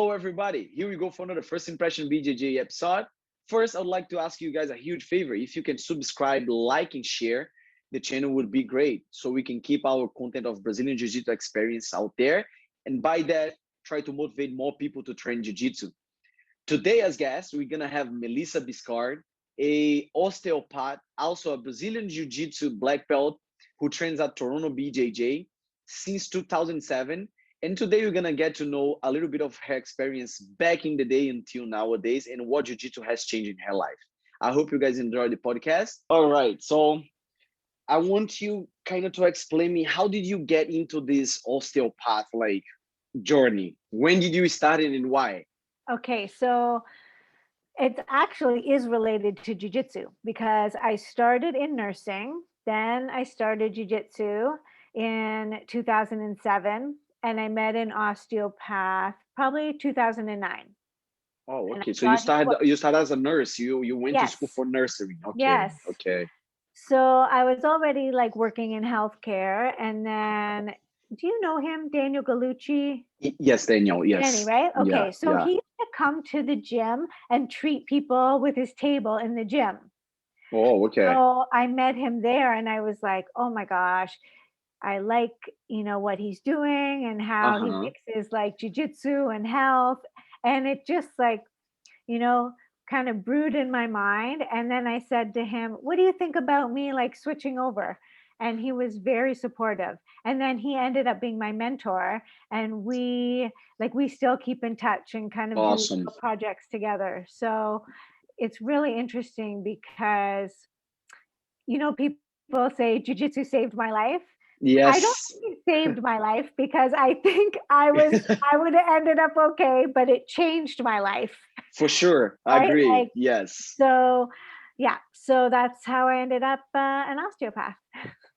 Hello, everybody. Here we go for another First Impression BJJ episode. First, I would like to ask you guys a huge favor. If you can subscribe, like, and share, the channel would be great so we can keep our content of Brazilian Jiu-Jitsu experience out there. And by that, try to motivate more people to train Jiu-Jitsu. Today, as guests, we're going to have Melissa Biscardi, a osteopath, also a Brazilian Jiu-Jitsu black belt who trains at Toronto BJJ since 2007. And today we're going to get to know a little bit of her experience back in the day until nowadays and what Jiu-Jitsu has changed in her life. I hope you guys enjoyed the podcast. All right. So I want you kind of to explain me, how did you get into this osteopath journey? When did you start it and why? Okay, so it actually is related to jiu-jitsu because I started in nursing, then I started jiu-jitsu in 2007, and I met an osteopath probably 2009. Oh, okay. So you started as a nurse. You went to school Yes, for nursing. Okay. yes. Okay. So I was already like working in healthcare, and then do you know him, Daniel Gallucci? Yes, Daniel. Danny, Yes. right? Yeah. Okay, so Yeah. he used to come to the gym and treat people with his table in the gym. Oh, okay. So I met him there, and I was like, oh my gosh, I like, what he's doing and how he Uh-huh. mixes like jujitsu and health. And it just like, you know, kind of brewed in my mind. And then I said to him, what do you think about me like switching over? And he was very supportive. And then he ended up being my mentor. And we still keep in touch and kind of do Awesome. projects together. So it's really interesting because, people say jujitsu saved my life. I don't Yes. think it saved my life because I think I would have ended up okay, but it changed my life, For sure. I right? agree. Like, Yes. so yeah, so that's how I ended up an osteopath.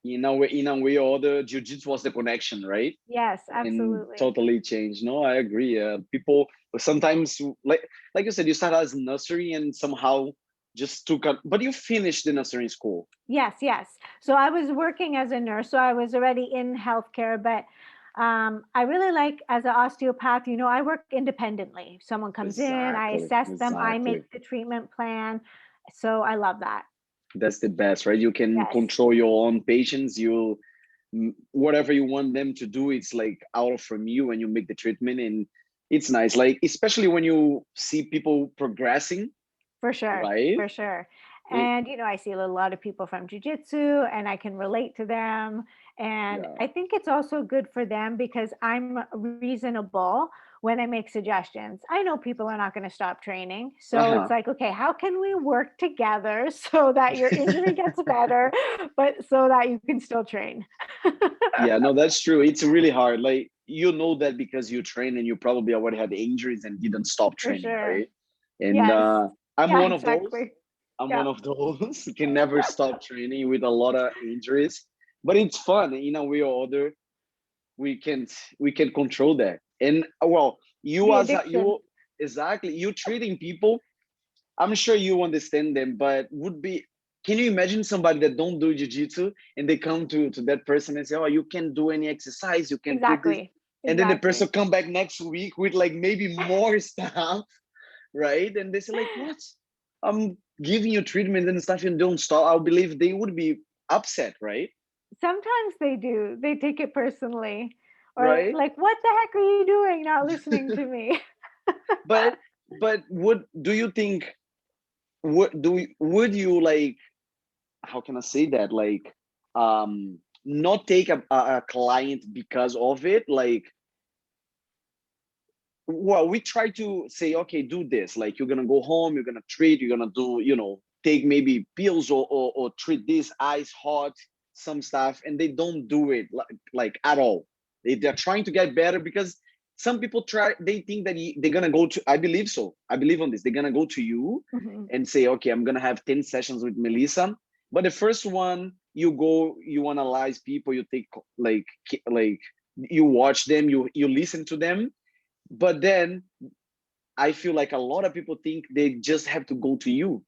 In a way or other, jiu-jitsu was the connection, right? Yes, And absolutely. totally changed. No, I agree. People sometimes, like you said, you started as nursery and somehow just took up, but you finished the nursery school. Yes, yes. So I was working as a nurse, so I was already in healthcare, but I really like as an osteopath, I work independently. If someone comes in, I Exactly. assess them, I Exactly. make the treatment plan. So I love that. That's the best, right? You can Yes. control your own patients. Whatever you want them to do, it's like out from you, and you make the treatment, and it's nice. Like especially when you see people progressing, For sure, right? for sure. It, And, I see a lot of people from jujitsu and I can relate to them. And yeah. I think it's also good for them because I'm reasonable when I make suggestions. I know people are not going to stop training. So it's Uh-huh. like, okay, how can we work together so that your injury gets better, but so that you can still train? Yeah, no, that's true. It's really hard. Like you know that because you train and you probably already had injuries and didn't stop For training, sure. right? And Yes. I'm Yeah, one of those. exactly. I'm Yeah. one of those can never stop training with a lot of injuries. But it's fun in a way or other. We can we can control that. And well, The addiction. you exactly you treating people, I'm sure you understand them, but would be, can you imagine somebody that don't do jiu-jitsu and they come to that person and say, oh, you can't do any exercise, you can put this, Exactly. and then the person Exactly. come back next week with like maybe more stuff, right? And they say like, what? I'm giving you treatment and stuff and don't stop. I believe they would be upset, right? Sometimes they do. They take it personally. Or Right? like, what the heck are you doing not listening to me? but but would do you think, would you like, how can I say that? Like, not take a client because of it. Like, well, we try to say, okay, do this. Like, you're gonna go home, you're gonna treat, you're gonna do, take maybe pills or treat this ice hot, some stuff, and they don't do it like at all. They're trying to get better because some people try. They think that they're gonna go to. I believe so. I believe on this. They're gonna go to you Mhm. and say, okay, I'm gonna have 10 sessions with Melissa. But the first one, you go, you analyze people, you take like you watch them, you listen to them, but then I feel like a lot of people think they just have to go to you.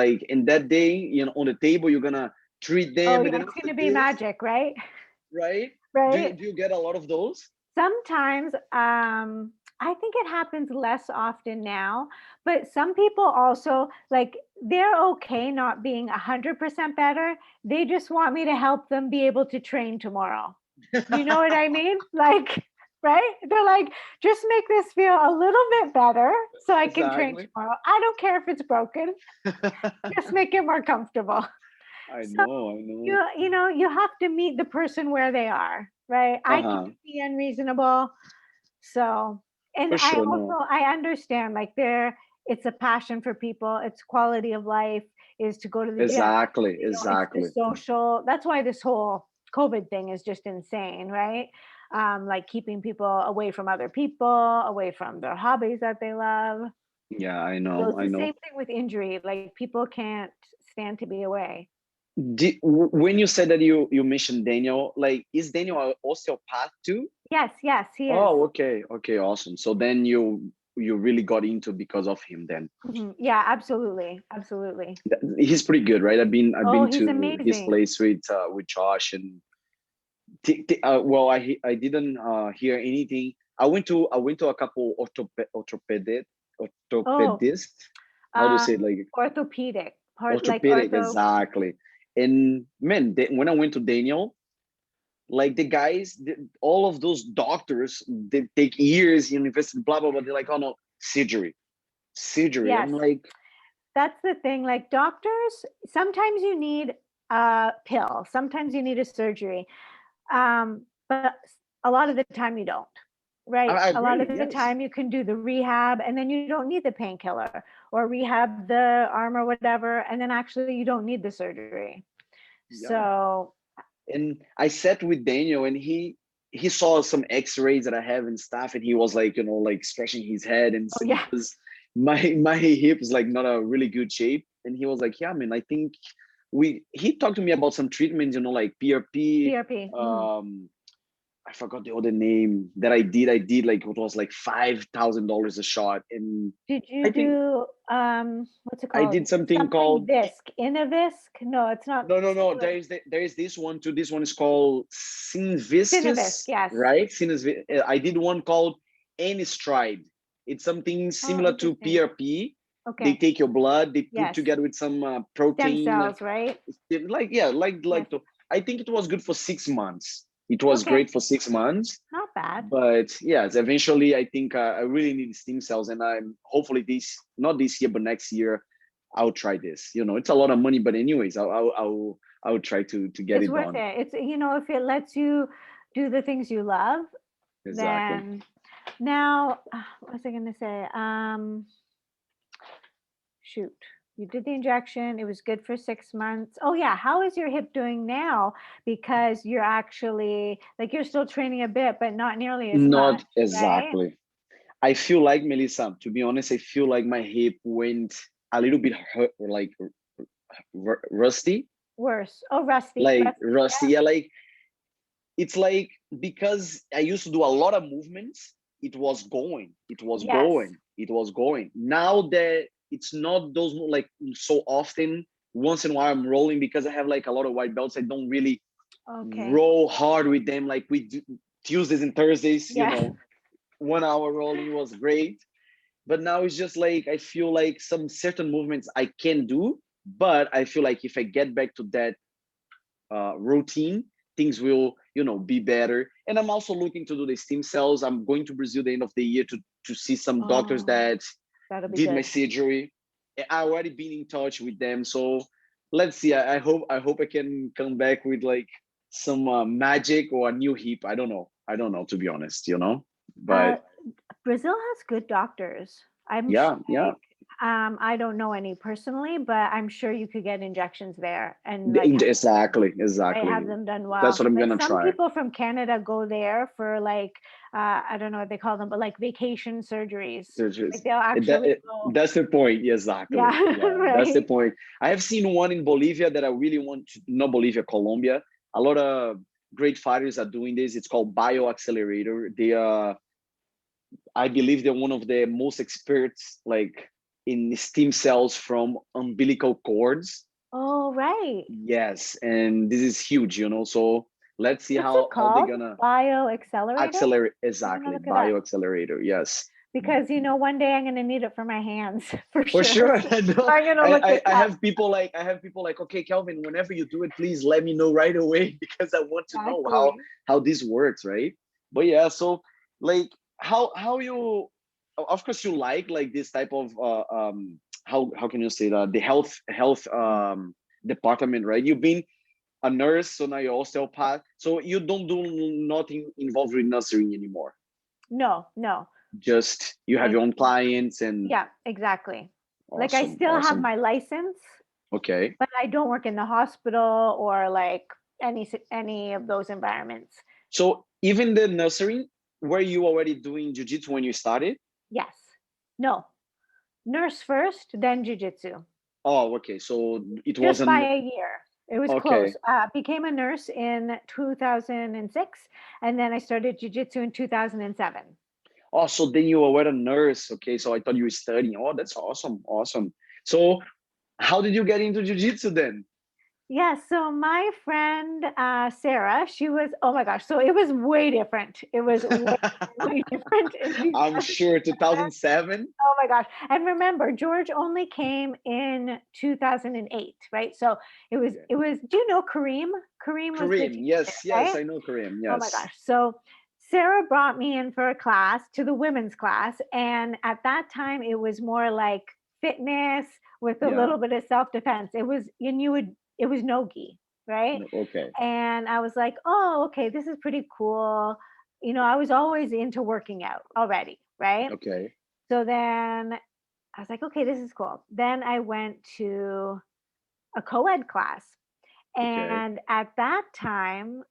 Like in that day, on the table, you're gonna treat Oh, them, and yeah, then it's after going to be this, magic, right? right? Do you, Right. do you get a lot of those? Sometimes I think it happens less often now, but some people also like they're okay not being 100% better. They just want me to help them be able to train tomorrow. You know what I mean? Like, right? They're like, just make this feel a little bit better so I can train Exactly. tomorrow. I don't care if it's broken, just make it more comfortable. I So know, I know. you have to meet the person where they are, right? I Uh-huh. can't be unreasonable. So, and For sure, no. I understand like it's a passion for people. It's quality of life is to go to the gym. Exactly, It's the exactly. social. That's why this whole COVID thing is just insane, right? Like keeping people away from other people, away from their hobbies that they love. Yeah, I So know, it's I the know. same thing with injury. Like people can't stand to be away. When you said that you mentioned Daniel, like, is Daniel an osteopath too? Yes, yes, he is. Oh, okay, okay, awesome. So then you really got into because of him then. Mhm. Yeah, absolutely, absolutely. He's pretty good, right? I've Oh, been he's to his amazing. place with Josh and well, I didn't hear anything. I went to a couple Oh, orthopedist. How do you uh, say it? Like orthopedic part, like orthopedic, ortho. exactly. And man, when I went to Daniel, like the guys, all of those doctors, they take years in university, blah blah blah. They're like, oh no, surgery, surgery. I'm Yes, like, that's the thing. Like doctors, sometimes you need a pill, sometimes you need a surgery, but a lot of the time you don't. Right. I A lot of agree, the yes, time you can do the rehab and then you don't need the painkiller or rehab the arm or whatever. And then actually you don't need the surgery. yeah. So, And I sat with Daniel, and he saw some X-rays that I have and stuff, and he was like, like scratching his head and oh saying, yeah, because my hip is like not a really good shape, and he was like, yeah, man, I think he talked to me about some treatments, like PRP. PRP. I forgot the other name that I did. I did like it was like $5,000 a shot, and Did you I think do what's it I called? did something Something called Visc. Innovisc? No, it's not no. similar. There is this one too. This one is called Synovisc, Synviscus, yes. right? Synvis. I did one called Anistride. It's something Oh, similar to interesting. PRP. They Okay. take your blood, they put Yes. together with some Stem protein, cells, right? like yeah, Yes. I think it was good for 6 months. It was Okay. great for 6 months. Not bad. But yes, eventually I think I really need stem cells, and I'm hopefully this not this year but next year I'll try this. It's a lot of money, but anyways, I'll try to get It's it worth done. it. It's, if it lets you do the things you love, Exactly. then now, what was I going to say? Shoot. You did the injection. It was good for 6 months. Oh, yeah. How is your hip doing now? Because you're actually like you're still training a bit, but not nearly as much, Not right? exactly. I feel like, Melissa, to be honest, I feel like my hip went a little bit hurt, like rusty, Worse. Oh, rusty, like rusty. rusty. Yeah, like it's like because I used to do a lot of movements, it was going, it was Yes. going, it was going. Now that it's not those like so often, once in a while I'm rolling because I have like a lot of white belts. I don't really Okay. roll hard with them like we do Tuesdays and Thursdays. Yeah. 1 hour rolling was great. But now it's just like I feel like some certain movements I can do, but I feel like if I get back to that routine, things will be better. And I'm also looking to do the stem cells. I'm going to Brazil the end of the year to see some doctors Oh, that that'll be did my good. surgery. I already been in touch with them, so let's see. I hope I can come back with like some magic or a new hip. I don't know, to be honest, Uh, but Brazil has good doctors. yeah, yeah. Like, I don't know any personally, but I'm sure you could get injections there and like Exactly, right, exactly. have them done That's well. what I'm Like gonna some try. people from Canada go there for like I don't know what they call them, but like vacation surgeries. So Like just they'll actually go. that's the point. Exactly. Yeah, Yeah, that's the right. point. I have seen one in Bolivia that I really want to, not Bolivia, Colombia. A lot of great fighters are doing this. It's called Bio Accelerator. They are, I believe, they're one of the most experts like in stem cells from umbilical cords. Oh, right. Yes, and this is huge. So let's see What's it how they're called? gonna Bio accelerator? accelerate. I'm gonna Exactly, look it up. Bio Accelerator. Yes. because you know one day I'm going to need it for my hands for For sure. sure. So I know. I'm going to look it I up. have people like, okay, Kelvin, whenever you do it, please let me know right away because I want to know Exactly. how this works, right? But yeah, so like how you, of course you like this type of how can you say that, the health department, right? You've been a nurse, so now you're osteopath. So you don't do nothing involved with nursing anymore. No, no. Just you have I, your own clients and yeah, exactly. Like I awesome, still have awesome. my license, Okay. but I don't work in the hospital or like any of those environments. So even the nursery, were you already doing jiu-jitsu when you started? Yes. No. Nurse first, then jujitsu. Oh, okay. So it Just by wasn't a year. It was close. okay. Became a nurse in 2006, and then I started jujitsu in 2007. Oh, so then you were a nurse. Okay. So I thought you were studying. Oh, that's awesome. Awesome. So how did you get into jiu-jitsu then? Yeah, so my friend Sarah, she was, oh my gosh, so it was way different. It was way, way different in I'm 2007. sure 2007. Oh my gosh. And remember, George only came in 2008, right? So Okay. it was, do you know Kareem? Kareem was the Kareem. teacher there, Yes, yes, right? I know Kareem. Oh my Yes. gosh. So Sarah brought me in for a class to the women's class. And at that time, it was more like fitness with a Yeah. little bit of self defense. It was, and you would, it was no gi, right? No, okay. And I was like, oh, okay, this is pretty cool. You know, I was always into working out already, right? Okay. So then I was like, okay, this is cool. Then I went to a co ed class. Okay. And at that time,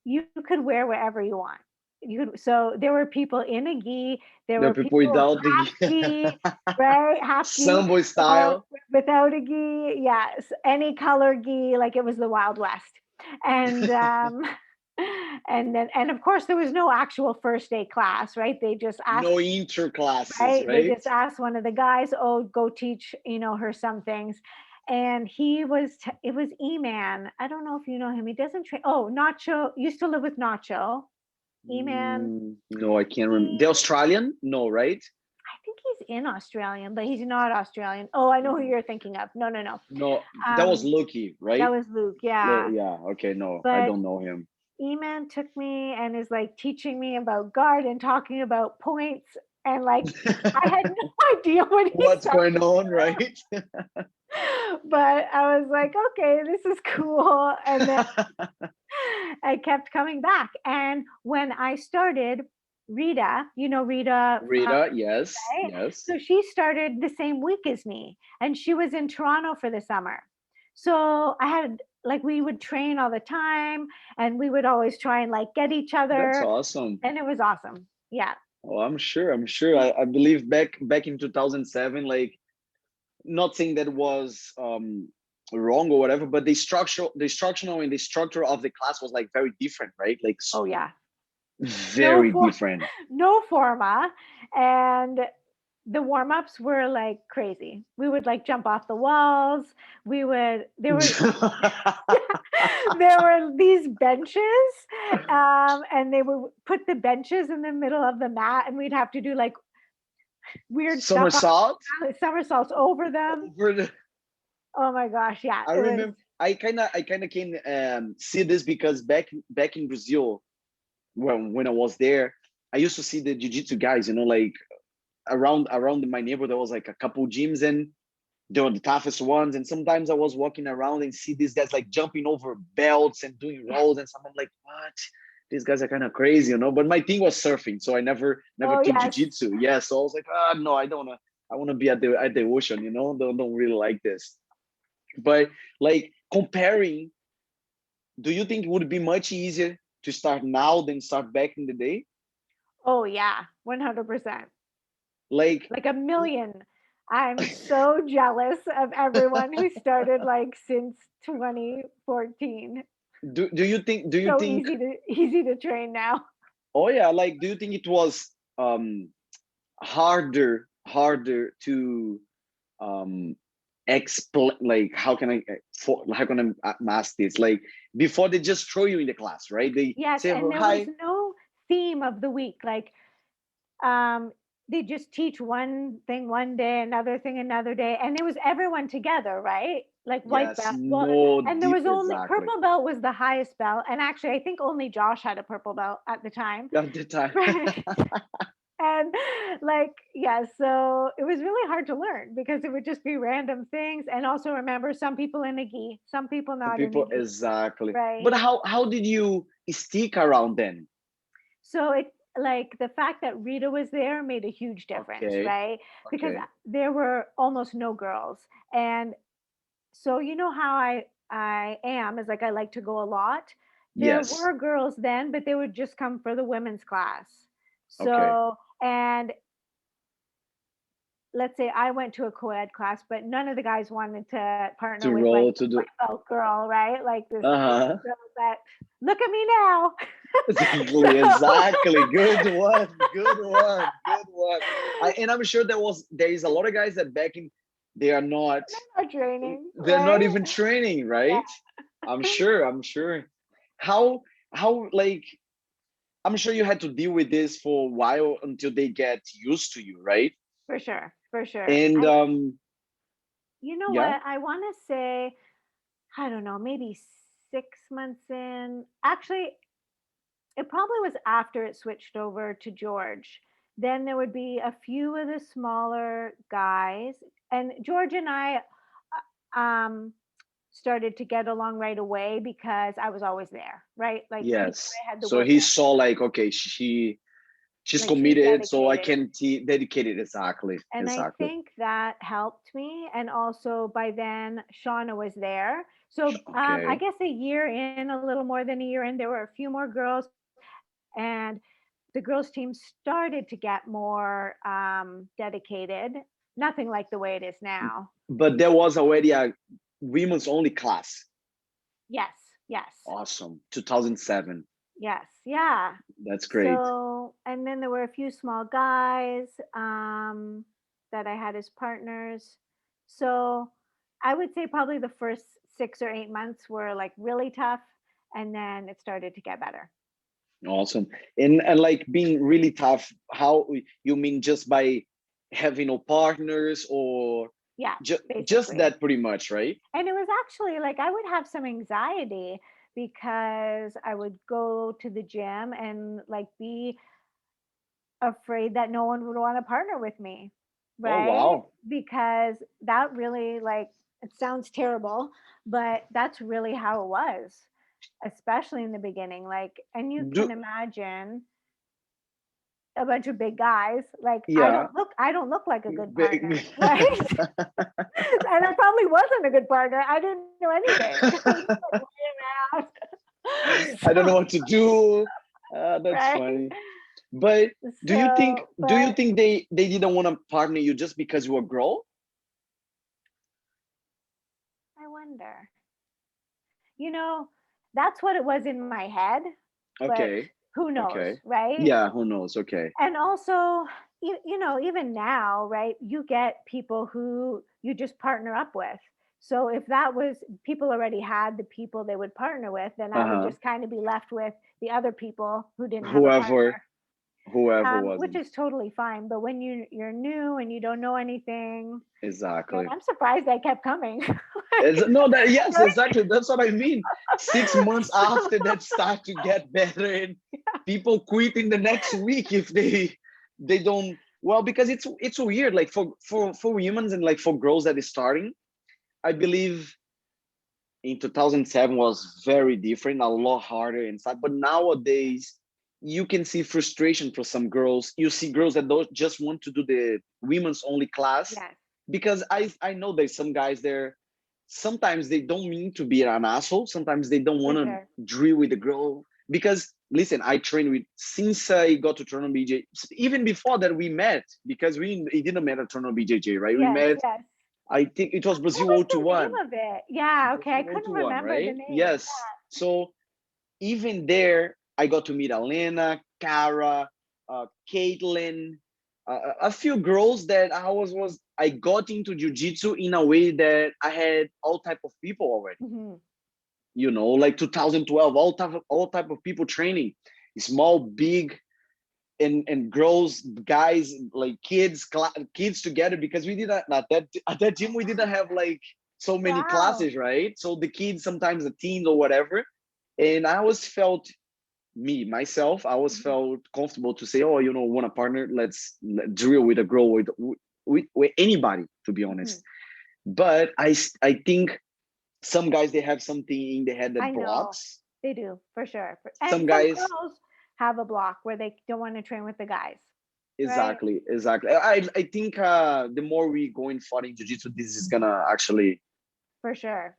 you could wear whatever you want. You could, so there were people in a gi, there The were people people without half gi, right? Half gi, Sambo or style. without a gi. Yes, any color gi, like it was the Wild West. And and of course there was no actual first day class, right? They just asked, No inter classes, right? They right? just asked one of the guys, oh, go teach, her some things. And he was, it was E-Man. I don't know if you know him. He doesn't train. Oh, Nacho used to live with Nacho. E-Man. No, I can't remember. The He, Australian? No, right? I think he's in Australian, but he's not Australian. Oh, I know who you're thinking of. No, no, no. No, that was Um, Lucky, that right? was Luke. Yeah. Yeah, okay, no, I But don't know him. E-Man took me and is like teaching me about guard and talking about points. And like, I had no idea what he's What's talking going on, right? but I was like, okay, this is cool. And then I kept coming back. And when I started, Rita, you know, Rita from, Rita, yes, right? yes. So she started the same week as me, and she was in Toronto for the summer. So I had, like, we would train all the time, and we would always try and like get each That's other, awesome. and it was awesome. Yeah. Oh, I'm sure. I'm sure. I believe back in 2007, like not saying that was wrong or whatever, but the instructional and the structure of the class was like very different, right? Like Oh yeah. No very for different. no forma, and the warm-ups were like crazy. We would like jump off the walls. We would there were there were these benches, and they would put the benches in the middle of the mat, and we'd have to do like weird stuff on Somersault somersaults over them. over the. Oh my gosh, yeah, I it was. remember. I kind of can see this because back in Brazil, when I was there, I used to see the jiu-jitsu guys. You know, like around my neighborhood, there was like a couple gyms, and they were the toughest ones. And sometimes I was walking around and see these guys like jumping over belts and doing Yeah. rolls, and something like, what? These guys are kind of crazy, you know. But my thing was surfing, so I never Oh took yes. jiu-jitsu. Yeah, so I was like, no, I don't wanna. I wanna be at the ocean, you know. Don't really like this. But like comparing, do you think it would be much easier to start now than start back in the day? Oh yeah, 100%. Like, Like a million. I'm so jealous of everyone who started like since 2014. do you So think easy to train now. oh yeah, like do you think it was harder to um explain, like how can I mask this, like before they just throw you in the class, right? They Yes, say, and oh, there was hi. no theme of the week. Like they just teach one thing one day, another thing another day, and it was everyone together, right? Like white Yes, belt. Well, no and there deep was only exactly purple belt was the highest belt, and actually, I think only Josh had a purple belt at the time. at the time. Right. And like, yeah, so it was really hard to learn because it would just be random things. And also remember, some people in a gi, some people Some not in a people gi, exactly. right? But how did you stick around then? So it, like, the fact that Rita was there made a huge difference, Okay, right? Because okay. there were almost no girls. And so you know how I am is like I like to go a lot. There Yes. were girls then, but they would just come for the women's class. Okay. So, and let's say I went to a co-ed class, but none of the guys wanted to partner To with like roll the to do. white belt girl, right? Like this Uh-huh. girl that look at me now. Exactly, So exactly. Good one, good one, good one. And I'm sure there is a lot of guys that back in they are not they're not training, they're not right? even training, Yeah, right? I'm sure. How like I'm sure you had to deal with this for a while until they get used to you, right? for sure, for sure. And You know yeah, what? I want to say, I don't know, maybe 6 months in. Actually, it probably was after it switched over to George. Then there would be a few of the smaller guys, and George and I um, started to get along right away because I was always there, right? Like he knew yes. I had the So work he ethic, saw like, okay, she's like she's committed, so I dedicated. can dedicate it exactly, And I exactly. think that helped me. And also by then, Shauna was there. So I Okay. guess a year in, a little more than a year in, there were a few more girls, and the girls' team started to get more dedicated. Nothing like the way it is now. But there was already a women's only class. Yes, yes, Awesome. 2007. yes, yeah. That's great. So, and then there were a few small guys that I had as partners. So, I would say probably the first 6 or 8 months were like really tough, and then it started to get better. Awesome. And like being really tough, how you mean just by having no partners or Yeah, just basically. that pretty much, right? And it was actually like I would have some anxiety because I would go to the gym and like be afraid that no one would want to partner with me, Oh right? wow. Because that really, like, it sounds terrible, but that's really how it was, especially in the beginning. Like, and you Do can imagine a bunch of big guys. Like, yeah. I don't look like a good Big- partner, right? And I probably wasn't a good partner. I didn't know anything. I was just like laying around. I don't know So, what to do. That's right. funny. But So, do you but think they didn't want to partner you just because you were a girl? I wonder. You know, that's what it was in my head, but Okay. who knows, Okay. right? Yeah, who knows? Okay. And also, you know, even now, right, you get people who you just partner up with. So if that was people already had the people they would partner with, then I would Uh-huh. just kind of be left with the other people who didn't have a Whoever partner, which wasn't. is totally fine. But when you're new and you don't know anything, man, Exactly. I'm surprised they kept coming. No, that yes, Right? exactly. That's what I mean. 6 months after that start to get better, and people quit in the next week if they don't. Well, because it's weird. Like for humans and like for girls that is starting, I believe in 2007 was very different, a lot harder inside. But nowadays, you can see frustration for some girls. You see girls that don't just want to do the women's only class Yes, because I know there's some guys there. Sometimes they don't mean to be an asshole. Sometimes they don't for want to sure. drill with the girl because listen, I train with since I got to Toronto BJ. Even before that, we met because we didn't met at Toronto BJJ, right? We Yes, met. yes. I think it was What Brazil was the 021. name of it? Yeah, okay. I couldn't 021, remember the right? name. Yes. So even there, I got to meet Alena, Cara, Caitlin, a few girls that I got into jiu-jitsu in a way that I had all type of people already. Hmm. You know, like 2012, all type of people training, small, big. and girls, guys, like kids together, because we didn't at that gym we didn't have like so many Wow. classes, right? So the kids, sometimes the teens or whatever, and I always felt myself, I always Mhm. felt comfortable to say, oh, want a partner? Let's drill with a girl, with anybody, to be Mhm. honest. But I think some guys, they have something in their head I that know blocks. they do for sure. And Some some guys, girls have a block where they don't want to train with the guys, right? exactly. I think the more we going far in jiu-jitsu, this is gonna actually For sure.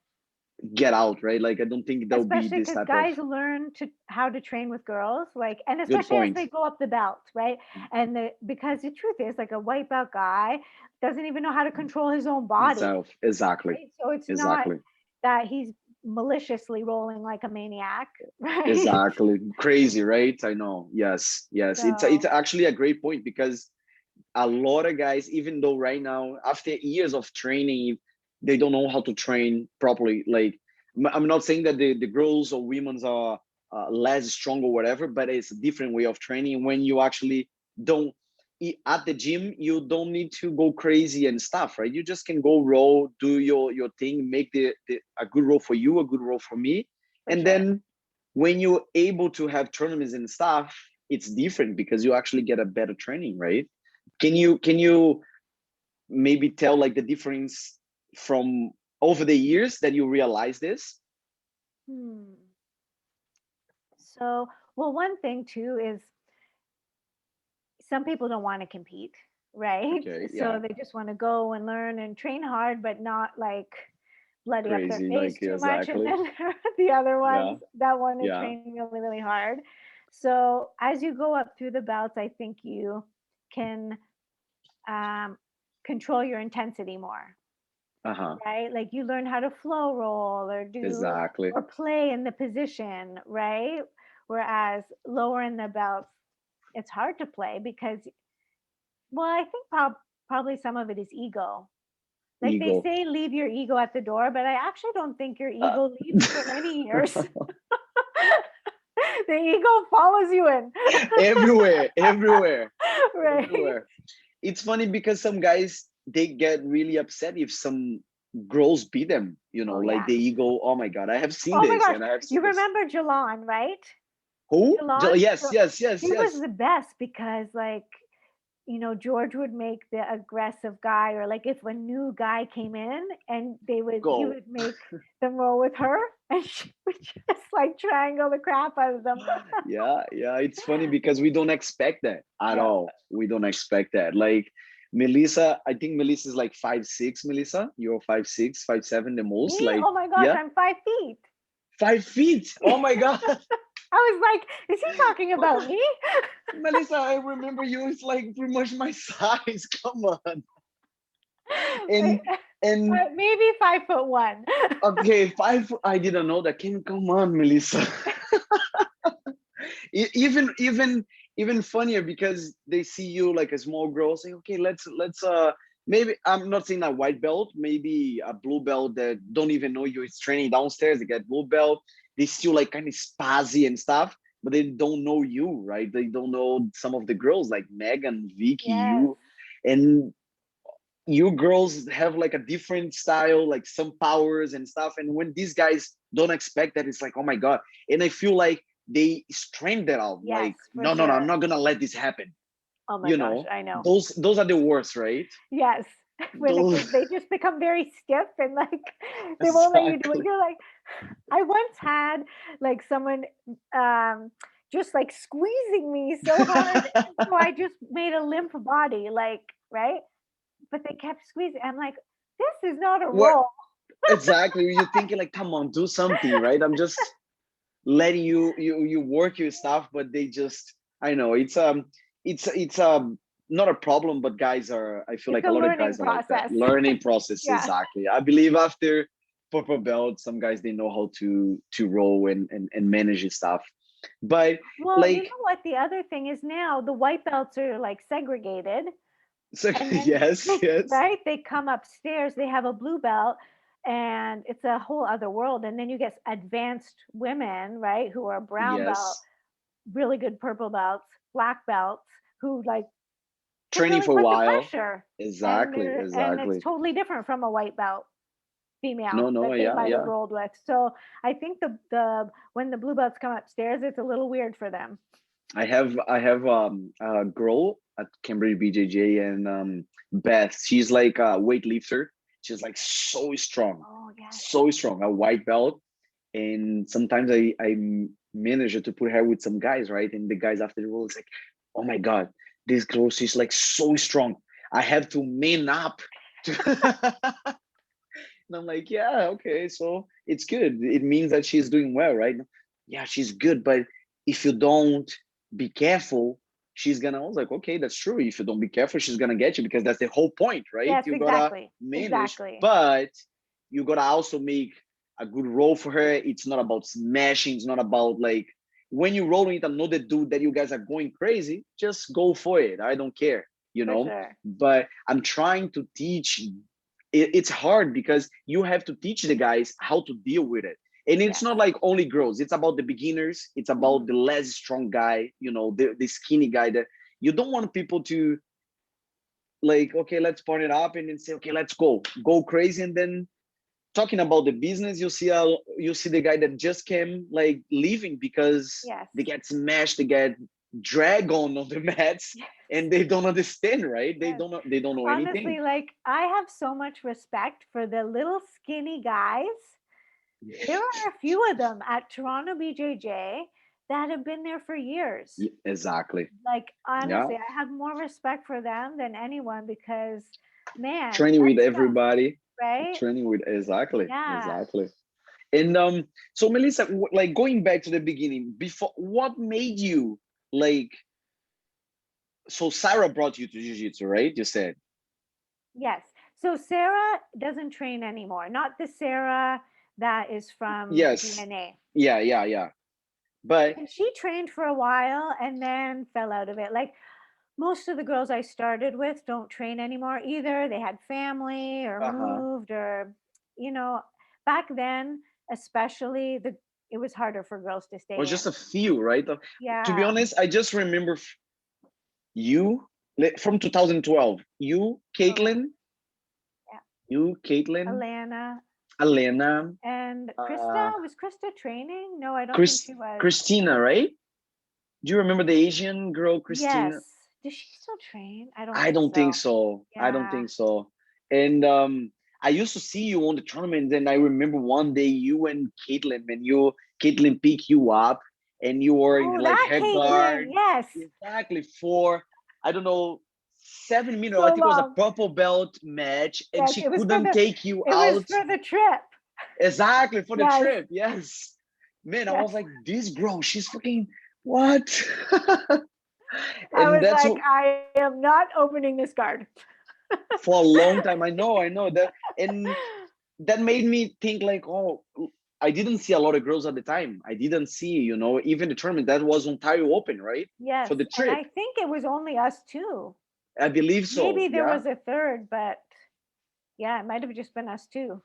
get out, right? Like I don't think there'll be Especially this because type of guys learn to how to train with girls, like, and good especially as point. they go up the belt, right? And because the truth is, like, a white belt guy doesn't even know how to control his own body, Himself, exactly, right? So it's not exactly. that he's maliciously rolling like a maniac, right? Exactly. Crazy, right? I know. Yes, yes. It's So actually a great point, because a lot of guys, even though right now, after years of training, they don't know how to train properly. Like, I'm not saying that the girls or women's are less strong or whatever, but it's a different way of training. When you actually don't at the gym, you don't need to go crazy and stuff, right? You just can go roll, do your thing, make the a good roll for you, a good roll for me, for and sure. then when you're able to have tournaments and stuff, it's different because you actually get a better training, right? Can you maybe tell like the difference from over the years that you realize this? Hmm. So, well, one thing too is some people don't want to compete, right? Okay, So yeah, they just want to go and learn and train hard, but not like bloody up their crazy, face like too much. And exactly. then the other Yeah, ones that want to yeah, train really, really hard. So as you go up through the belts, I think you can um, control your intensity more, uh-huh, right? Like you learn how to flow roll or do exactly. or play in the position, right? Whereas lower in the belts, it's hard to play because, well, I think probably some of it is ego. Like they Ego. say, leave your ego at the door, but I actually don't think your uh, ego leaves for many years. The ego follows you in. everywhere, everywhere, Right. everywhere. It's funny because some guys, they get really upset if some girls beat them, Oh like yeah. the ego. Oh my god, I have seen Oh my this, gosh. and I have You seen this. remember Jalan, right? Who? Jalan? Yes, So yes, yes, he was yes. the best because like, George would make the aggressive guy, or like if a new guy came in and he Go. would make them roll with her, and she would just like triangle the crap out of them. Yeah, yeah. It's funny because we don't expect that at No. all. We don't expect that. Like Melissa, I think Melissa is like 5'6", Melissa. You're 5'6", 5'7", the most. Me? Like, Oh my gosh, yeah, I'm 5 feet. 5 feet. Oh my God. I was like, is he talking about me? Melissa, I remember you. It's like pretty much my size. Come on. And Like, and maybe 5'1". okay, five. I didn't know that. Come on, Melissa. Even funnier because they see you like a small girl, saying, okay, let's maybe, I'm not saying a white belt, maybe a blue belt that don't even know you is training downstairs. They get blue belt, they still like kind of spazzy and stuff, but they don't know you, right? They don't know some of the girls like Megan, Vicky, Yes. you, and you girls have like a different style, like some powers and stuff. And when these guys don't expect that, it's like, oh my God. And I feel like they strain that out. Yes, Like, for no, no, no, I'm sure. not gonna let this happen. Oh my You gosh, know, I know. those are the worst, right? Yes. When Those they just become very stiff and like they won't let you do it. exactly. You're like, I once had like someone um just like squeezing me so hard. And so I just made a limp body, like, right? But they kept squeezing. I'm like, this is not a What roll. exactly? You're thinking like, come on, do something, right? I'm just letting you work your stuff, but they just, I know it's not a problem, but guys are, I feel It's like a a lot of learning guys are like that. process. Learning process, Yeah. exactly. I believe after purple belt, some guys, they know how to roll and manage his stuff. But Well, you like, know what? The other thing is now the white belts are like segregated. so And then yes, yes, right, they come upstairs, they have a blue belt, and it's a whole other world. And then you get advanced women, right, who are brown belt, yes, really good purple belts, black belts, who like can Training really for a put the while. pressure. Exactly, And it's exactly. totally different from a white belt female No, no, that they yeah, might have yeah. rolled with. So I think the when the blue belts come upstairs, it's a little weird for them. I have a girl at Cambridge BJJ, and Beth. She's like a weightlifter. She's like so strong, Oh yes. so strong. A white belt, and sometimes I manage to put her with some guys, right? And the guys after the roll, it's like, oh my god, this girl, she's like so strong. I have to man up. And I'm like, yeah, okay, so it's good. It means that she's doing well, right? Yeah, she's good, but if you don't be careful, she's gonna. I was like, okay, that's true. If you don't be careful, she's gonna get you, because that's the whole point, right? Yes, You gotta exactly. manage, Exactly. but you gotta also make a good roll for her. It's not about smashing. It's not about like when you roll with another dude that you guys are going crazy. Just go for it. I don't care, you For know. sure. But I'm trying to teach it's hard because you have to teach the guys how to deal with it. And it's Yes. not like only girls, it's about the beginners, it's about the less strong guy, the skinny guy, that you don't want people to like, okay, let's point it up and then say, okay, let's go crazy. And then talking about the business, you see the guy that just came like leaving because Yes. they get smashed, they get dragged on the mats, Yes. and they don't understand, right? They Yes. don't know anything. Honestly, like I have so much respect for the little skinny guys. There are a few of them at Toronto BJJ that have been there for years. Exactly. Like Yeah. honestly, I have more respect for them than anyone because man, Training with that's tough, everybody, right? training with exactly, Yeah. exactly. And so Melissa, like going back to the beginning, before, what made you like, so Sarah brought you to jiu-jitsu, right? You said. Yes. So Sarah doesn't train anymore. Not the Sarah that is from Yes. DNA. Yeah, yeah, yeah. But And she trained for a while and then fell out of it. Like most of the girls I started with don't train anymore either. They had family or uh-huh. moved or, you know, back then, especially it was harder for girls to Or stay just in. a few, right? To be Yeah. honest, I just remember you from 2012. You, Oh, Caitlin, yeah. you, Caitlin, Alana Elena, and uh, Krista. Was Krista training? No, I don't think Chris, she was. Christina, right? Do you remember the Asian girl, Christina? Yes. Does she still train? I don't I think don't think so. so. I don't Yeah. think so. And I used to see you on the tournament, and I remember one day you and Caitlin, and Caitlin picked you up, and you were in Oh, like that head Caitlin. guard Yes. exactly for, I don't know, 7 minutes. I So think it was a long. purple belt match, and Yes. she couldn't take you It was out for the trip. exactly for the Yes. trip. Yes, man, I was Yes. like, this girl, she's fucking what? I And was that's like, what, I am not opening this card. for a long time. I know that, and that made me think like, oh, I didn't see a lot of girls at the time. I didn't see, even the tournament that was Ontario Open, right? Yes. For the And trip, I think it was only us two. I believe so. Maybe there Yeah, was a third, but yeah, it might have just been us two.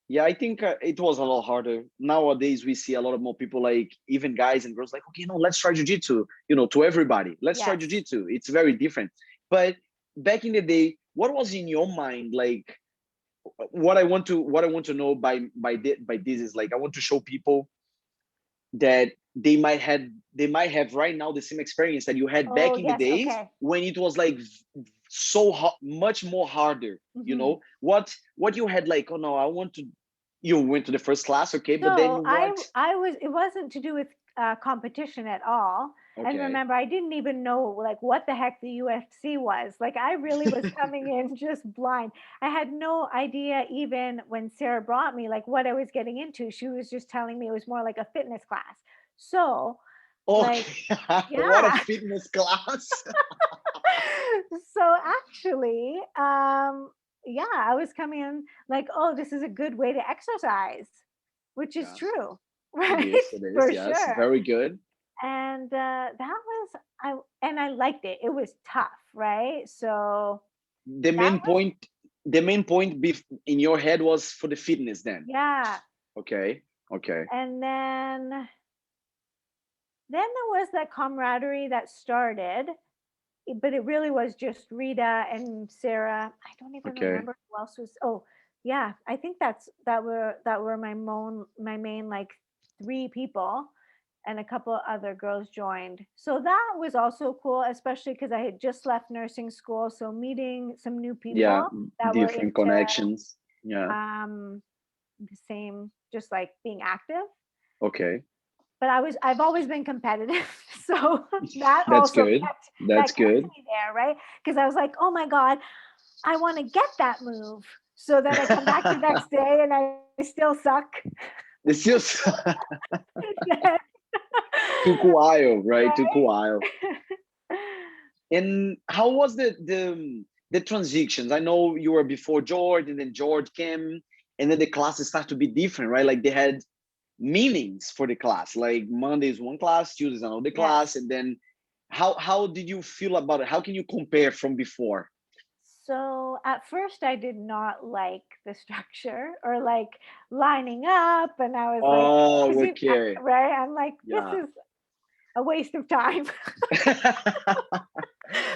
yeah. I think it was a lot harder. Nowadays, we see a lot of more people, like even guys and girls, like, okay, no, let's try jujitsu. To everybody, let's try Yes. jujitsu. It's very different. But back in the day, what was in your mind, like? What I want to know by this is like, I want to show people that they might have right now the same experience that you had Oh, back in the yes. days Okay. when it was like so much more harder. Hmm. What you had, like, oh no, I want to. You went to the first class, okay, but then So what? it wasn't to do with competition at all. And Okay. remember, I didn't even know like what the heck the UFC was. Like I really was coming in just blind. I had no idea even when Sarah brought me like what I was getting into. She was just telling me it was more like a fitness class. So like Okay. What a yeah. fitness class. So actually, yeah, I was coming in like, oh, this is a good way to exercise, which is Yeah, true, it right? is, it is, For yes, sure. very good. And that was I liked it. It was tough, right? So the that main was point the main point in your head was for the fitness then. yeah. Okay, okay. And then then there was that camaraderie that started, but it really was just Rita and Sarah. I don't even Okay. remember who else was. Oh, yeah, I think that were my main like three people, and a couple other girls joined. So that was also cool, especially because I had just left nursing school. So meeting some new Yeah, people that were different into connections. Yeah. the same, just like being active. Okay. But I've always been competitive, so that That's also good. That's kept good. me there, right? Because I was like, oh my god, I want to get that move. So then I come back the next day and I still suck. It's just Then, took a while, right? Took a right? while. And how was the transitions? I know you were before George, and then George came, and then the classes start to be different, right? Like they had meanings for the class. Like Monday is one class, Tuesday is another class, Yes. and then how did you feel about it? How can you compare from before? So at first I did not like the structure or like lining up, and I was like, Oh, because okay. right, I'm like, this Yeah. is a waste of time.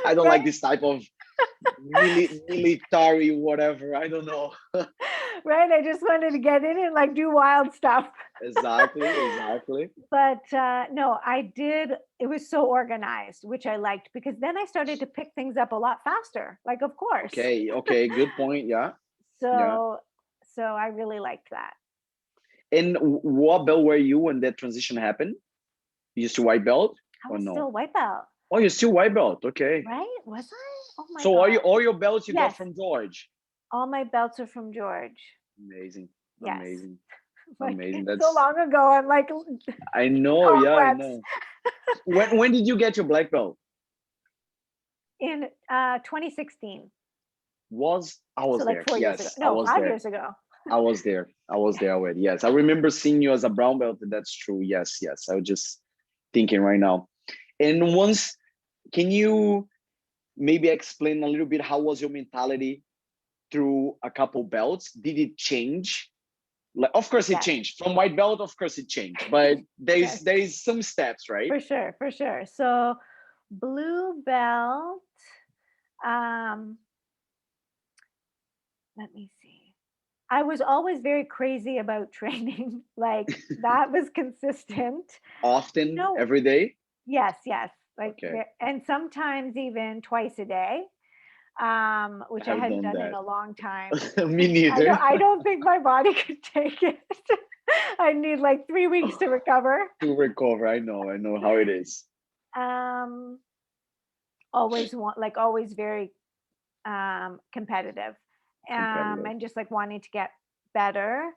I don't like Right. this type of military whatever. I don't know. Right, I just wanted to get in and like do wild stuff. Exactly, exactly. But no, I did. It was so organized, which I liked, because then I started to pick things up a lot faster, like, of course. Okay, okay, good point. Yeah, yeah. So so I really liked that. And what belt were you when that transition happened? You still white belt I or was still no? white belt. Oh, you're still white belt. Okay. Right, was I? Oh my So god. all your belts you got Yes, from George? all my belts are from George. Amazing, Yes. amazing, Like, amazing. so That's long ago, I'm like I know. Yeah, I cobwebs. know. When did you get your black belt? In 2016. Was I So was like there? 4 years ago. Yes, I No, was five there. years ago. I was there. I was there already. Yes, I remember seeing you as a brown belt. That's true. Yes, yes. I was just thinking right now. And once, can you maybe explain a little bit how was your mentality through a couple belts? Did it change? Like, of course, it Yes. changed from white belt. Of course, it changed, but Yes. there is some steps, right? For sure, for sure. So blue belt, um, let me see. I was always very crazy about training. Like that was consistent. Often, No, every day. yes, yes. Like Okay, and sometimes even twice a day. I Which I have hadn't done done in that. a long time. Me neither. I don't think my body could take it. I need like 3 weeks to recover. To recover, I know how it is. Um, always want like always very competitive, Competitive. and just like wanting to get better.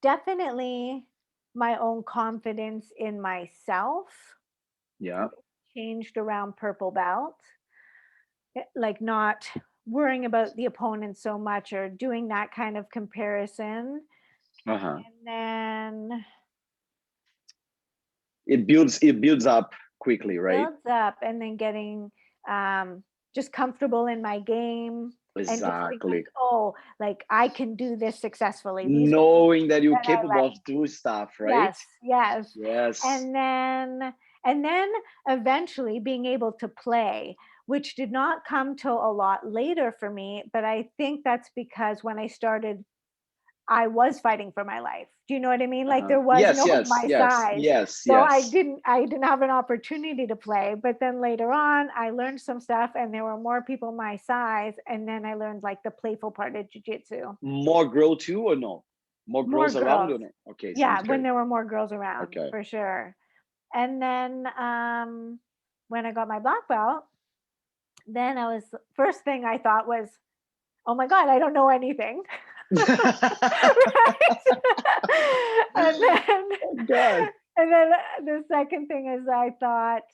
Definitely my own confidence in myself Yeah. changed around purple belt. Like not worrying about the opponent so much or doing that kind of comparison. Uh-huh. And then It builds up quickly, right? builds up, and then getting just comfortable in my game, and just thinking, Exactly. oh, like I can do this successfully. These are the Knowing moves that you're that I capable of like. doing stuff, right? Yes, yes. Yes. And then and then eventually being able to play, which did not come till a lot later for me, but I think that's because when I started, I was fighting for my life. Do you know what I mean? Like Uh-huh. there was Yes, no yes, my yes, size. yes, So yes. I didn't have an opportunity to play, but then later on I learned some stuff and there were more people my size, and then I learned like the playful part of jiu-jitsu. More girl too or no? More More girls around girls. or no? Okay, Yeah, sounds when great. there were more girls around, Okay. for sure. And then when I got my black belt, then I was first thing I thought was, oh my god, I don't know anything. Right? And then Oh God. the second thing is I thought,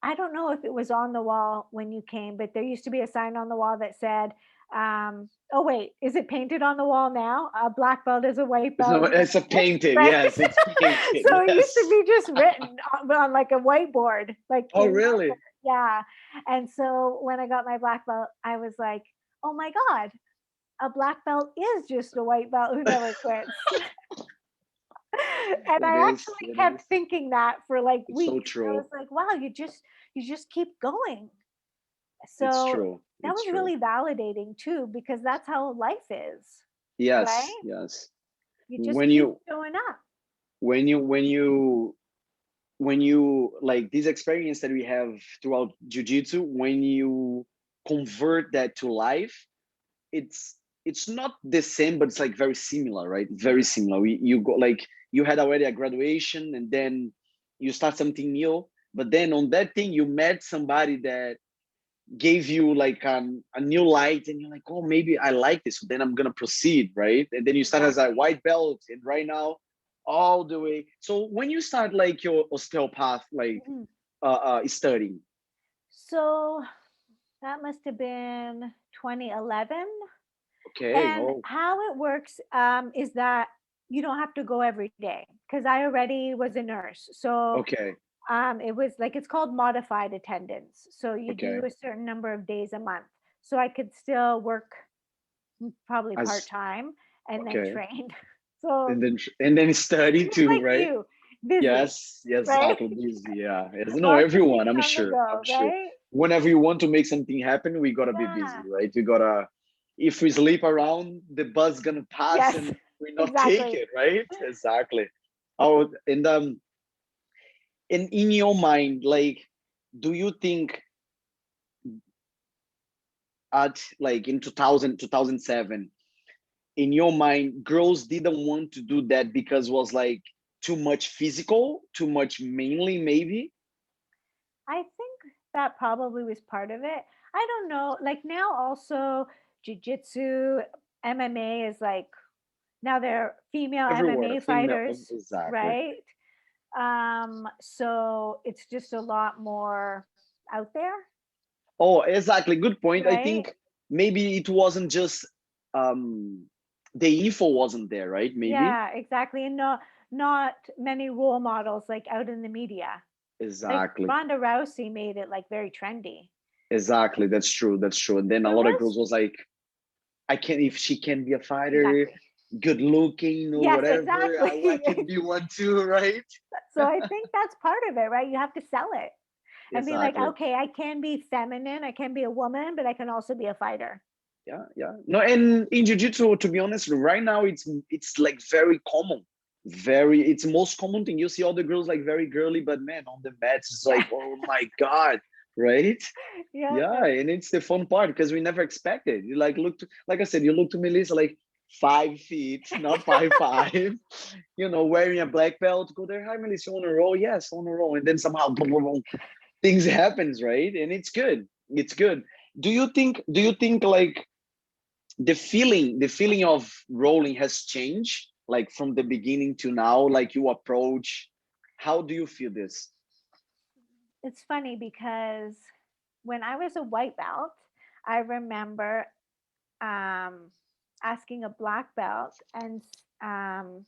I don't know if it was on the wall when you came, but there used to be a sign on the wall that said, oh wait, is it painted on the wall now? A black belt is a white belt. No, You it's a know, painted. right? Yes, it's painted. So it used to Yes. be just written on like a whiteboard, like Oh, in marker. really? Yeah. And so when I got my black belt, I was like, oh my God, a black belt is just a white belt who never quits. And It I is. actually It kept is. thinking that for like It's so weeks. I was true. like, wow, you just keep going. It's So true. that It's was true. really validating too, because that's how life is, Yes. right? Yes. You just When keep you showing up. when you when you when you like this experience that we have throughout jiu-jitsu, when you convert that to life, it's it's not the same, but it's like very similar, right? Very similar. You go like you had already a graduation, and then you start something new, but then on that thing you met somebody that gave you like a new light, and you're like, oh, maybe I like this, so then I'm gonna proceed, right? And then you start as a Exactly. white belt, and right now all the way. So when you start like your osteopath like Mhm. studying. So that must have been 2011. Okay. And Oh, how it works is that you don't have to go every day, because I already was a nurse. So okay. it was like, it's called modified attendance. So you do Okay. a certain number of days a month. So I could still work probably part As time and then okay. train. So And then study just too, like right? you, busy, Yes, yes, right? exactly. Busy, yeah. Yes, no, Lots of things everyone, I'm on the sure. I'm go, sure. right? Whenever you want to make something happen, we gotta be busy, Yeah. right? We gotta, if we sleep around, the bus gonna pass Yes, and we not take exactly. it, right? Exactly. Oh, and in your mind, like, do you think at like in 2000, 2007, in your mind, girls didn't want to do that because it was like too much physical, too much mainly, maybe? I think that probably was part of it. I don't know. Like now, also, jujitsu, MMA is like, now they're female Everywhere, MMA female, fighters, exactly. right? So it's just a lot more out there, Oh, exactly. Good point. I right? think maybe it wasn't just um the info wasn't there, right? Maybe. Yeah, exactly. And not many role models like out in the media. Like Exactly. Ronda Rousey made it like very trendy. Exactly. That's true. That's true. And then a There lot of was girls was like, I can if she can be a fighter, exactly. good looking or Yes, whatever, I can exactly. be one too, right? So I think that's part of it, right? You have to sell it and be like, Exactly. okay, I can be feminine, I can be a woman, but I can also be a fighter. Yeah, yeah. No, and in jiu-jitsu, to be honest, right now it's like very common. Very, it's the most common thing. You see all the girls like very girly, but man, on the mats, it's Yeah. like, oh my God, right? Yeah, Yeah, that's and it's the fun part because we never expected. You like look to, like I said, you look to Melissa like 5 feet, not 5'5", wearing a black belt, go there, hi Melissa, on a roll, yes, on a roll. And then somehow boom, boom, boom, things happens, right? And it's good. It's good. Do you think like the feeling of rolling has changed like from the beginning to now, like you approach, how do you feel this? it's funny because when I was a white belt, I remember um, asking a black belt, and um,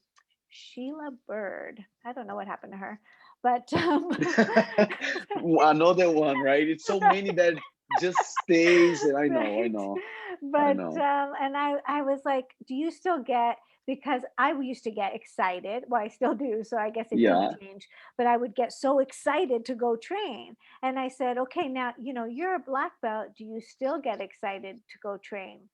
Sheila Bird. I don't know what happened to her, but Another one, right? It's so many that just stays, and I know, I right. know, I But know. and I was like, do you still get, because I used to get excited. Well, I still do, so I guess it didn't Yeah, change. But I would get so excited to go train. And I said, okay, now you're a black belt. Do you still get excited to go train?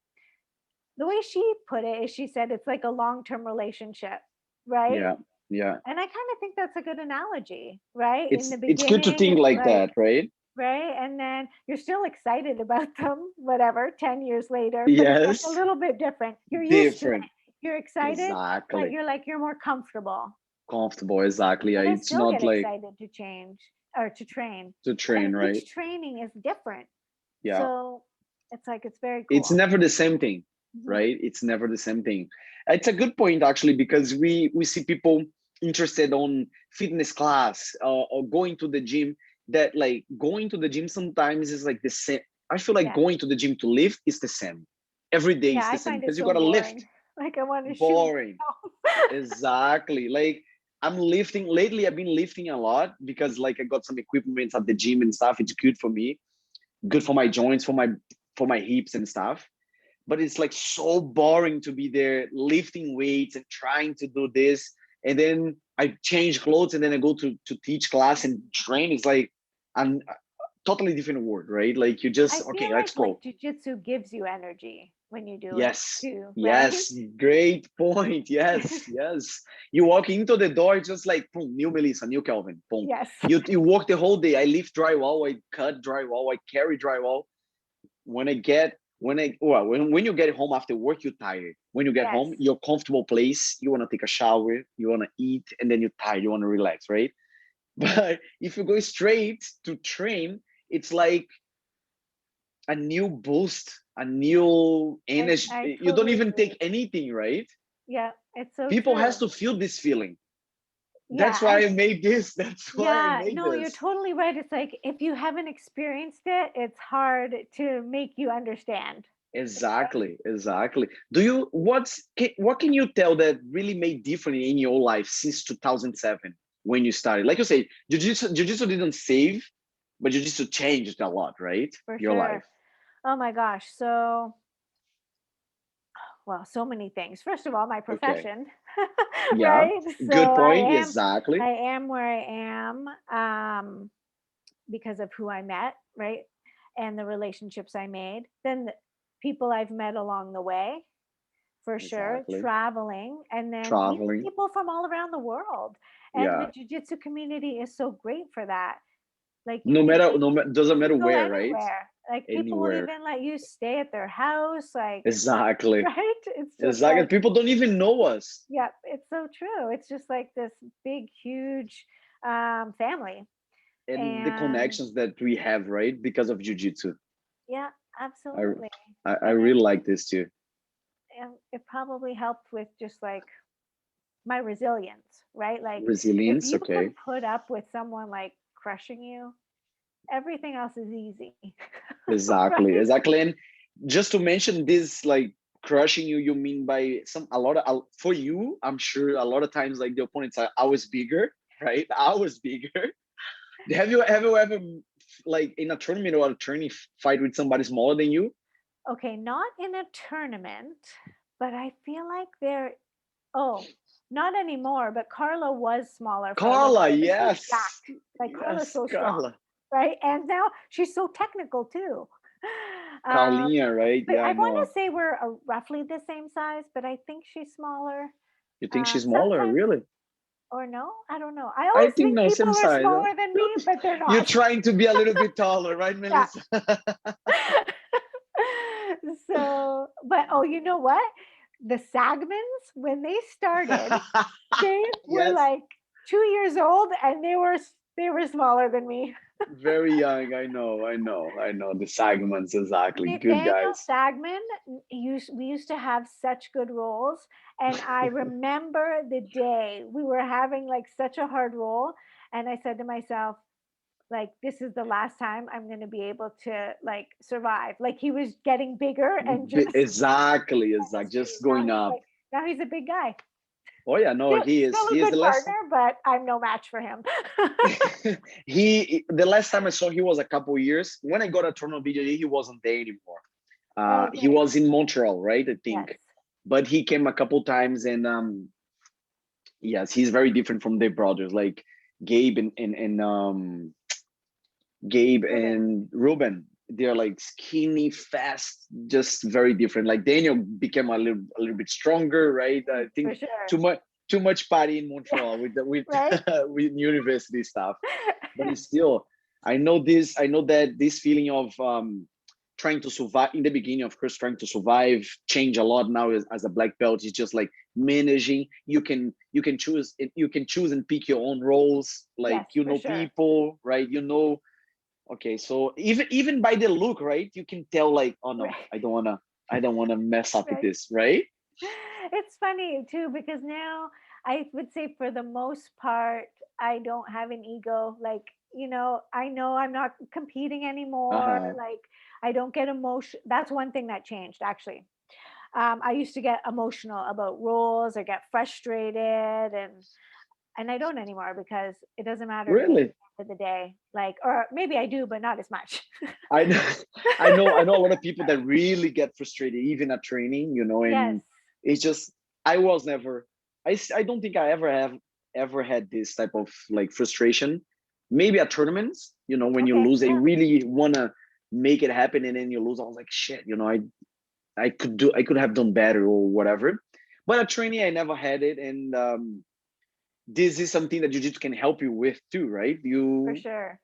The way she put it is, she said it's like a long-term relationship, right? yeah, yeah. And I kind of think that's a good analogy, right? In the It's good to beginning, think it's like like, that, right? right? And then you're still excited about them, whatever, 10 years later, but it's like a Yes, little bit different. You're used to different. it. You're excited, but Exactly. you're like, you're more comfortable. Comfortable, exactly. Yeah, But I it's still not get like excited to change or to train. to And train, right? each training is different. Yeah. So it's like, it's very It's cool. never the same thing, Mhm. right? It's never the same thing. It's a good point actually, because we see people interested on fitness class, or going to the gym, that like going to the gym sometimes is like the same. I feel like Yeah. going to the gym to lift is the same every day. Yeah. Is the I same find it because you so gotta lift. boring. Like, I want to shoot Boring. myself. Exactly. Like I'm lifting lately. I've been lifting a lot because like I got some equipment at the gym and stuff. It's good for me, good for my joints, for my hips and stuff. But it's like so boring to be there lifting weights and trying to do this. and then I change clothes, and then I go to teach class and train. It's like I'm totally different world, right? Like you I just, okay, feel let's like go. jujitsu gives you energy when you do it Yes, too, right? yes, great point. Yes, yes. You walk into the door, just like boom, new Melissa, new Kelvin, boom. Yes. You work the whole day. I lift drywall, I cut drywall, I carry drywall. When you get home after work, you're tired. When you get Yes. home, you're comfortable place. You want to take a shower, you want to eat, and then you're tired. You want to relax, right? But if you go straight to train, it's like a new boost, a new energy. I You don't totally even agree. take anything, right? Yeah, it's so People has true. to feel this feeling. Yeah, That's why I made this. That's why I yeah, made no, you're this. totally right. It's like if you haven't experienced it, it's hard to make you understand. Exactly, exactly. What can you tell that really made different in your life since 2007 when you started? Like you say, jiu-jitsu didn't save, but jiu-jitsu changed a lot, right? For Your life. sure. Oh my gosh. So, well, so many things. First of all, my Okay. profession, Yeah. right? So Good point. Exactly. I am where I am because of who I met, right? And the relationships I made. Then the people I've met along the way, for sure, Exactly. traveling, and then meeting Traveling. people from all around the world. And the Yeah. jiu-jitsu community is so great for that. Like you No can matter, meet, doesn't you matter can go where, right? anywhere. Like people will Anywhere. even let you stay at their house, like Exactly. right? It's just Exactly. like, People don't even know us. yeah, it's so true. It's just like this big, huge family. And the And connections that we have, right? Because of jiu-jitsu. yeah, I, absolutely. I And really like this too. it probably helped with just like my resilience, right? Like if Resilience, you can okay. put up with someone like crushing you, everything else is easy. Exactly, Right? exactly. And just to mention this, like crushing you, you mean by a lot of, for you, I'm sure a lot of times like the opponents are always bigger, right? Always bigger. Have you ever like in a tournament or a tourney fight with somebody smaller than you? Okay, not in a tournament, but I feel like they're, oh, not anymore, but Carla was smaller for a little Carla, bit, but she's yes. jacked. Like Carla's Yes, so strong, Carla. right? And now she's so technical too. Um, Carlinha, right? but Yeah, I I want know. to say we're roughly the same size, but I think she's smaller. You think she's smaller, Sometimes, really? or no, I don't know. I I always think think no, people same are size. smaller than me, but they're You're not. trying to be a little bit taller, right, Yeah. Melissa? So, but oh, you know what? The Sagmans, when they started, they were Yes, like 2 years old, and they were smaller than me. very young. I know, I know, I know. The segments, exactly. Good Nathaniel guys. Sagman we used to have such good roles, and I remember the day we were having like such a hard roll, and I said to myself, like, this is the last time I'm going to be able to like survive. Like he was getting bigger and just Exactly, exactly. Just now going he's up. like, now he's a big guy. Oh yeah, no, Still, he is. still a He is the good last. partner, but I'm no match for him. The last time I saw he was a couple years. When I got a Toronto video, he wasn't there anymore. He Okay. was in Montreal, right? I Yes. think, but he came a couple times, and yes, he's very different from their brothers, like Gabe and Gabe Ruben, and Ruben. They're like skinny, fast, just very different. Like Daniel became a little bit stronger, right? I for think sure. too much party in Yeah. Montreal with the with Right. with university stuff. But it's still, I know this. I know that this feeling of trying to survive in the beginning, of course, trying to survive, change a lot now as a black belt. It's just like managing. You can choose and pick your own roles. Like Yes, for sure. people, right? Okay, so even by the look, right, you can tell like, oh no, Right. I don't wanna mess up with Right. this, right? It's funny too because now I would say for the most part I don't have an ego. Like, I know I'm not competing anymore. Uh-huh. Like I don't get emotion. That's one thing that changed actually. I used to get emotional about roles or get frustrated, and I don't anymore because it doesn't matter to me at Really? the end of the day. Like, or maybe I do, but not as much. I know, I know a lot of people that really get frustrated even at training, Yes. and it's just, I was never. I don't think I ever had this type of like frustration. Maybe at tournaments, you know, when you Okay, lose, they yeah, really wanna make it happen, and then you lose. I was like, shit, you know, I could have done better or whatever. But at training, I never had it, and this is something that jiu-jitsu can help you with too, right? for You, sure.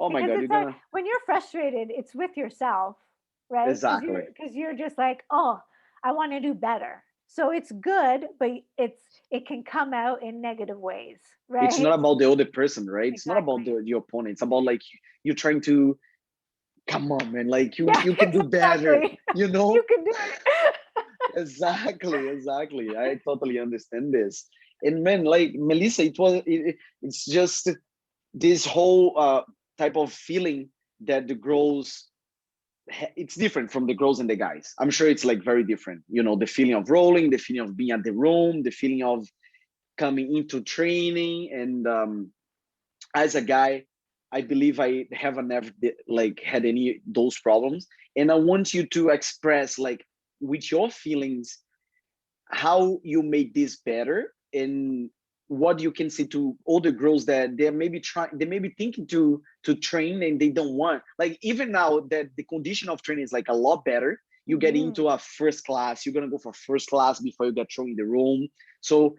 oh my Because god, it's you're like gonna, when you're frustrated, it's with yourself, right? exactly. Because you're just like, oh, I want to do better. So it's good, but it can come out in negative ways, It's right? not about the other person, right? It's not about Exactly. the opponent. It's about like you're trying to, come on, man, like Yeah, you can do better, exactly. you You know. can do it. Exactly. I totally understand this. And man, like Melissa, it's just this whole type of feeling that the girls, it's different from the girls and the guys. I'm sure it's like very different, you know, the feeling of rolling, the feeling of being at the room, the feeling of coming into training. And as a guy, I believe I haven't never like had any those problems. And I want you to express like with your feelings how you made this better, and what you can say to older girls that they're maybe trying, they may be thinking to train and they don't want, like even now that the condition of training is like a lot better, you get Hmm. into a first class, you're gonna go for first class before you get thrown in the room. So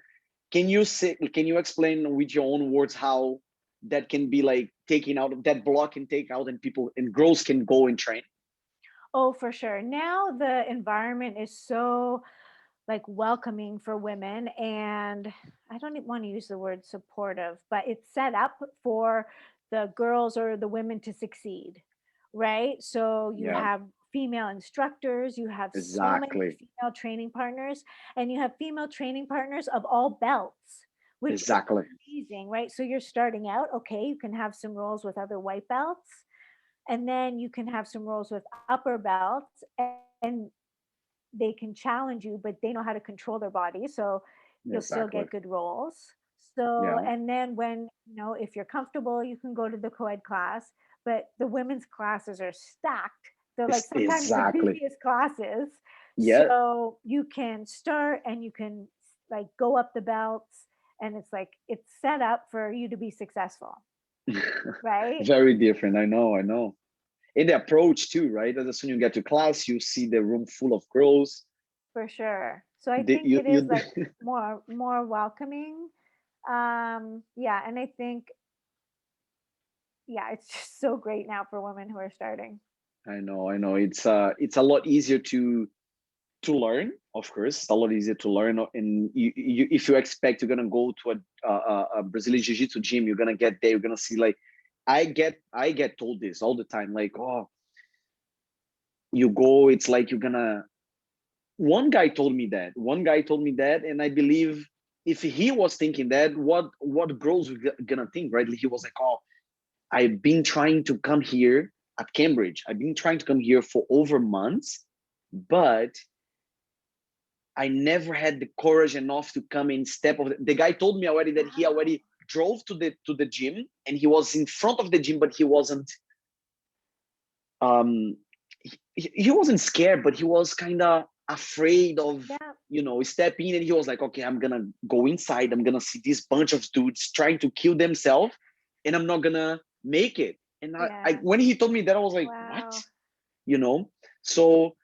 can you explain with your own words how that can be like taking out of that block and take out, and people and girls can go and train? Oh, for sure. Now the environment is so like welcoming for women, and I don't even want to use the word supportive, but it's set up for the girls or the women to succeed, right? So you Yeah, have female instructors, you have so many exactly, female training partners, and you have female training partners of all belts, which is exactly. amazing, right? So you're starting out, okay, you can have some roles with other white belts, and then you can have some roles with upper belts, and they can challenge you, but they know how to control their body, so you'll still Exactly. get good roles. So, Yeah. and then when, if you're comfortable, you can go to the co-ed class, but the women's classes are stacked. They're like sometimes the Exactly. busiest classes. Yeah. So you can start and you can like go up the belts, and it's like it's set up for you to be successful, right? Very different. I know. I know. And the approach too, right? As soon as you get to class, you see the room full of girls. For sure. So I The, think it you is like more welcoming. Yeah, and I think, yeah, it's just so great now for women who are starting. I know. I know. It's a lot easier to learn. Of course, it's a lot easier to learn. And if you expect you're gonna go to a Brazilian Jiu-Jitsu gym, you're gonna get there. You're gonna see like, I get told this all the time. Like, oh, you go, it's like you're gonna. One guy told me that, and I believe if he was thinking that, what girls were gonna think, right? He was like, oh, I've been trying to come here at Cambridge. I've been trying to come here for over months, but I never had the courage enough to come in step of the guy told me already that he Wow. already drove to the gym, and he was in front of the gym, but he wasn't um he wasn't scared, but he was kind of afraid of, Yeah. stepping in. And he was like, okay, I'm gonna go inside, I'm gonna see this bunch of dudes trying to kill themselves, and I'm not gonna make it. And I Yeah. when he told me that, I was like, what? Wow. you know so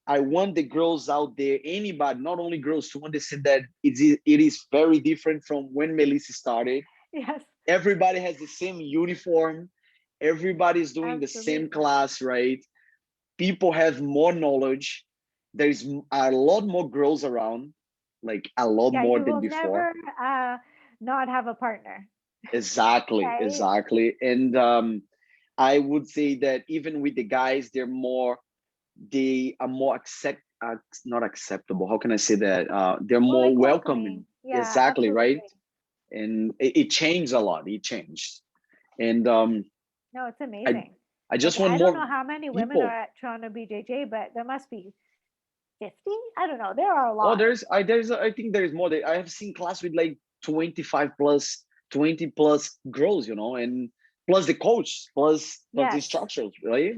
I want the girls out there, anybody, not only girls, to understand that it is very different from when Melissa started. Yes, Everybody has the same uniform, everybody's doing the same absolutely. class, right? People have more knowledge. There's a lot more girls around, like a lot Yeah, more you than will before. never not have a partner, right? Exactly. And I would say that even with the guys, they are more not acceptable. How can I say that? They're More more like welcoming. welcoming. Yeah, Exactly, right? absolutely. And it changed a lot. It changed. And No, it's I amazing. I Like just want I don't more know how many women are people. at Toronto BJJ, but there must be 50. I don't know. There are a Oh, lot. I think there's more. I have seen class with like 25 plus, 20 plus girls, and plus the coach, plus the Yes. instructors, right?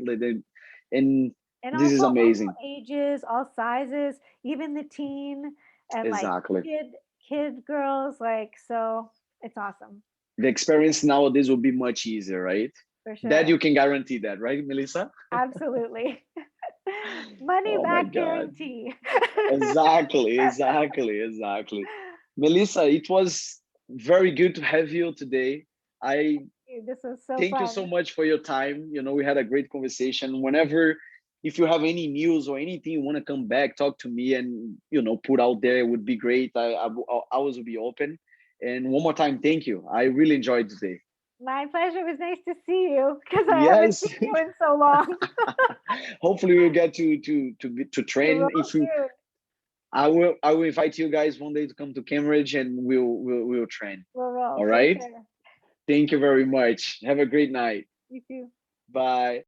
And And this also is all amazing. ages, all sizes, even the teen, and like Exactly. kid kids, girls, like, so it's awesome The experience nowadays will be much easier, right? for That sure. you can guarantee that, right, Melissa? Absolutely. Money Oh my back God. guarantee. Exactly, exactly, exactly. Melissa, it was very good to have you today. I This was so thank you so fun. much for your time. We had a great conversation. Whenever, if you have any news or anything you want to come back, talk to me and, put out there, it would be great. I always will be open. And one more time, thank you. I really enjoyed today. My pleasure. It was nice to see you because I haven't Yes. seen you in so long. Hopefully we'll get to We will train. If you, soon. I will invite you guys one day to come to Cambridge and we'll train. We will All for right. sure. Thank you very much. Have a great night. You too. Bye.